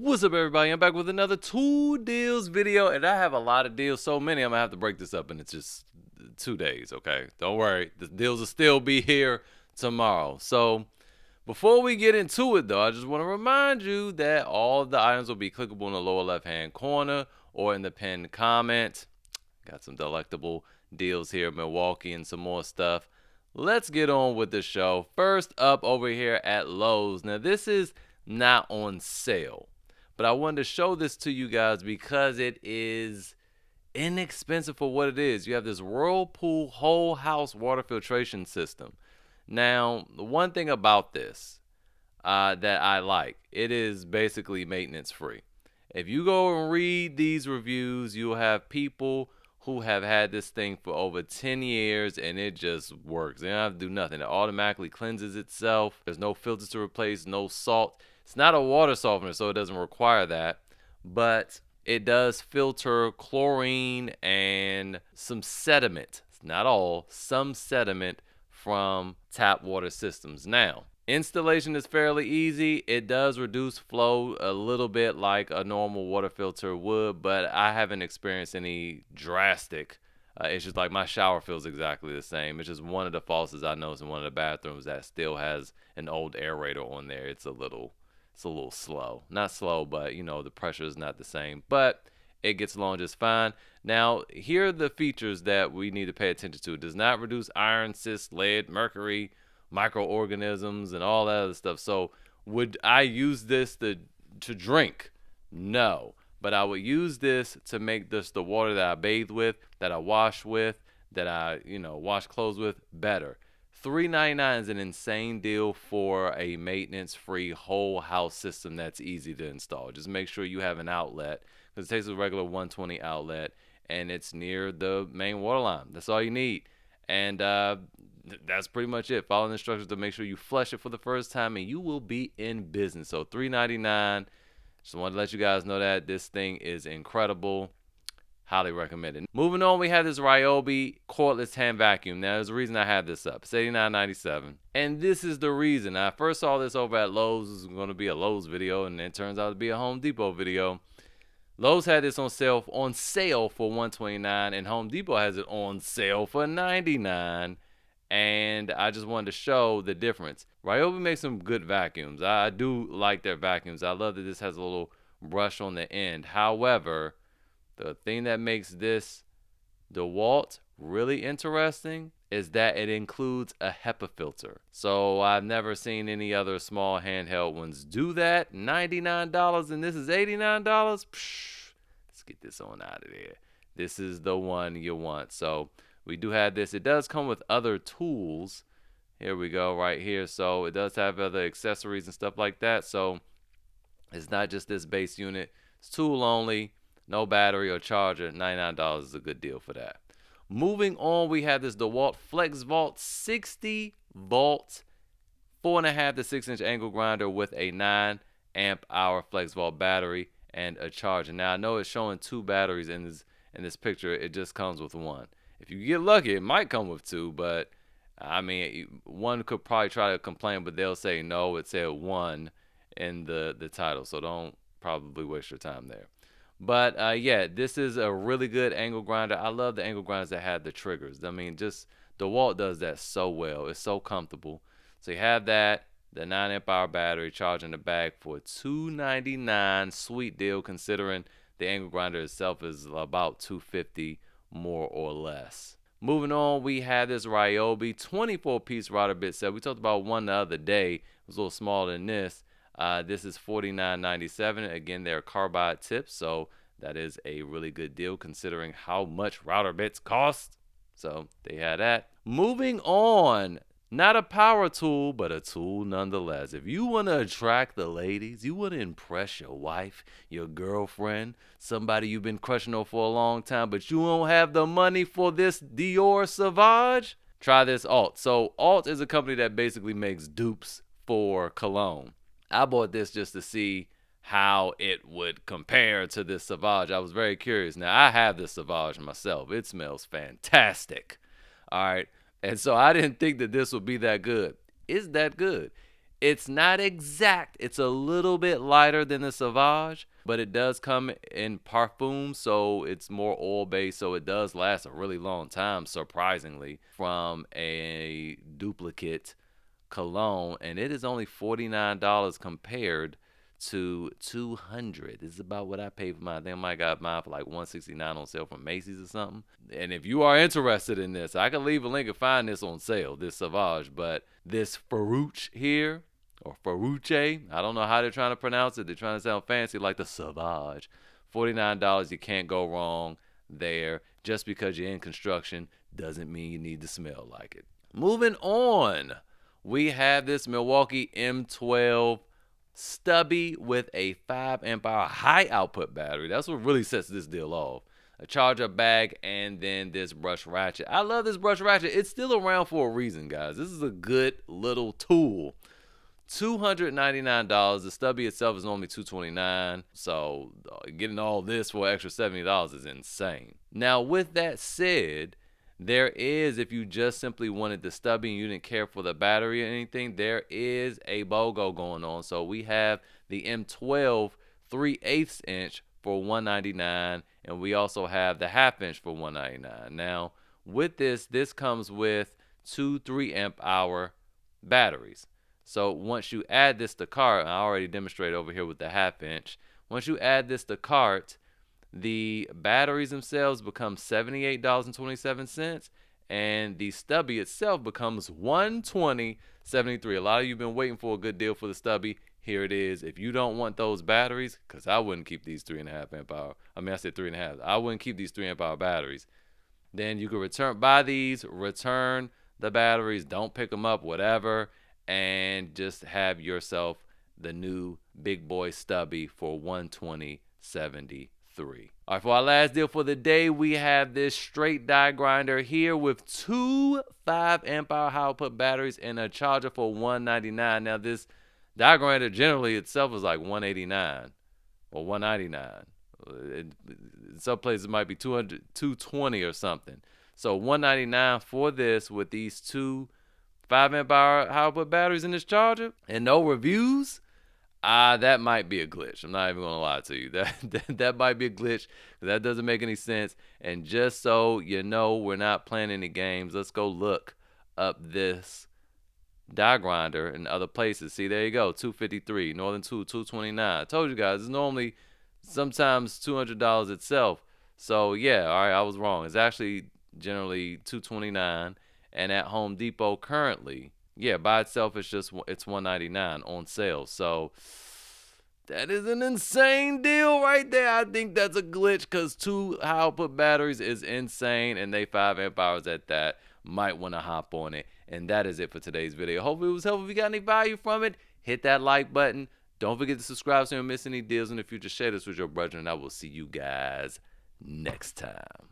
What's up, everybody? I'm back with another two deals video, and I have a lot of deals, so many I'm gonna have to break this up into just 2 days. Okay, don't worry, the deals will still be here tomorrow. So before we get into it, though, I just want to remind you that all of the items will be clickable in the lower left-hand corner or in the pinned comment. Got some delectable deals here, Milwaukee, and some more stuff. Let's get on with the show. First up, over here at Lowe's. Now, this is not on sale, but I wanted to show this to you guys because it is inexpensive for what it is. You have this Whirlpool whole house water filtration system. Now, the one thing about this that I like, it is basically maintenance free. If you go and read these reviews, you'll have people who have had this thing for over 10 years and it just works. They don't have to do nothing. It automatically cleanses itself. There's no filters to replace, no salt. It's not a water softener, so it doesn't require that. But it does filter chlorine and some sediment. It's not all, some sediment from tap water systems. Now, installation is fairly easy. It does reduce flow a little bit like a normal water filter would, but I haven't experienced any drastic issues. Like my shower feels exactly the same. It's just one of the faucets I noticed in one of the bathrooms that still has an old aerator on there. It's a little slow. Not slow, but the pressure is not the same. But it gets along just fine. Now, here are the features that we need to pay attention to. It does not reduce iron, cyst, lead, mercury, microorganisms, and all that other stuff. So, would I use this to drink? No. But I would use this to make this the water that I bathe with, that I wash with, that I, wash clothes with better. $3.99 is an insane deal for a maintenance-free whole house system that's easy to install. Just make sure you have an outlet because it takes a regular 120 outlet and it's near the main water line. That's all you need. And that's pretty much it. Follow the instructions to make sure you flush it for the first time and you will be in business. So $3.99. Just wanted to let you guys know that this thing is incredible. Highly recommended. Moving on, we have this Ryobi cordless hand vacuum. Now, there's a reason I have this up. It's $89.97. And this is the reason. I first saw this over at Lowe's. This was going to be a Lowe's video, and it turns out to be a Home Depot video. Lowe's had this on sale for $129, and Home Depot has it on sale for $99. And I just wanted to show the difference. Ryobi makes some good vacuums. I do like their vacuums. I love that this has a little brush on the end. However, the thing that makes this DeWalt really interesting is that it includes a HEPA filter. So I've never seen any other small handheld ones do that. $99 and this is $89. Psh, let's get this on out of there. This is the one you want. So we do have this. It does come with other tools. Here we go right here. So it does have other accessories and stuff like that. So it's not just this base unit. It's tool only. No battery or charger. $99 is a good deal for that. Moving on, we have this DeWalt Flex Vault 60 volt 4.5 to 6 inch angle grinder with a 9 amp hour Flex Vault battery and a charger. Now I know it's showing two batteries in this picture. It just comes with one. If you get lucky, it might come with two, but I mean, one could probably try to complain, but they'll say no. It said one in the title, so don't probably waste your time there. But yeah, this is a really good angle grinder. I love the angle grinders that have the triggers. I mean, just DeWalt does that so well. It's so comfortable. So you have that, the 9 amp hour battery, charge in the bag for $299. Sweet deal considering the angle grinder itself is about $250 more or less. Moving on, we have this Ryobi 24-piece router bit set. We talked about one the other day. It was a little smaller than this. This is $49.97. Again, they're carbide tips, so that is a really good deal considering how much router bits cost. So they had that. Moving on, not a power tool, but a tool nonetheless. If you want to attract the ladies, you want to impress your wife, your girlfriend, somebody you've been crushing on for a long time, but you don't have the money for this Dior Sauvage, try this Alt. So Alt is a company that basically makes dupes for cologne. I bought this just to see how it would compare to this Sauvage. I was very curious. Now, I have this Sauvage myself. It smells fantastic. All right. And so I didn't think that this would be that good. It's that good. It's not exact. It's a little bit lighter than the Sauvage, but it does come in parfum, so it's more oil based, so it does last a really long time, surprisingly, from a duplicate cologne, and it is only $49 compared to $200. This is about what I paid for mine. I think I might got mine for like $169 on sale from Macy's or something. And if you are interested in this, I can leave a link and find this on sale, this Sauvage. But this Ferrucci here, or Ferrucci, I don't know how they're trying to pronounce it. They're trying to sound fancy like the Sauvage. $49, you can't go wrong there. Just because you're in construction doesn't mean you need to smell like it. Moving on, we have this Milwaukee M12 stubby with a 5 amp hour high output battery. That's what really sets this deal off. A charger bag, and then this brush ratchet. I love this brush ratchet. It's still around for a reason, guys. This is a good little tool. $299. The stubby itself is normally $229. So getting all this for an extra $70 is insane. Now, with that said, there is, if you just simply wanted the stubby and you didn't care for the battery or anything, there is a BOGO going on. So we have the M12 3/8 inch for $199, and we also have the 1/2 inch for $199. Now, with this comes with two 3 amp hour batteries. So once you add this to cart, I already demonstrated over here with the 1/2 inch. Once you add this to cart, the batteries themselves become $78.27, and the stubby itself becomes $120.73. A lot of you have been waiting for a good deal for the stubby. Here it is. If you don't want those batteries, because I wouldn't keep these 3.5 amp hour. I said 3.5. I wouldn't keep these 3 amp hour batteries. Then you can buy these, return the batteries, don't pick them up, whatever, and just have yourself the new big boy stubby for $120.73. All right, for our last deal for the day, we have this straight die grinder here with two 5 amp hour high output batteries and a charger for $199. Now, this die grinder generally itself is like $189 or $199. In some places it might be $220 or something. So $199 for this with these two 5 amp hour high output batteries in this charger and no reviews. That might be a glitch. I'm not even gonna lie to you. That might be a glitch. That doesn't make any sense. And just so you know, we're not playing any games. Let's go look up this die grinder in other places. See, there you go. $253. Northern Tool $229. I told you guys, it's normally sometimes $200 itself. So yeah, all right, I was wrong. It's actually generally $229, and at Home Depot currently, yeah, by itself it's $199 on sale. So that is an insane deal right there. I think that's a glitch because two high output batteries is insane, and they 5 amp hours at that. Might want to hop on it. And that is it for today's video. Hopefully it was helpful. If you got any value from it, hit that like button. Don't forget to subscribe so you don't miss any deals in the future. Share this with your brethren, and I will see you guys next time.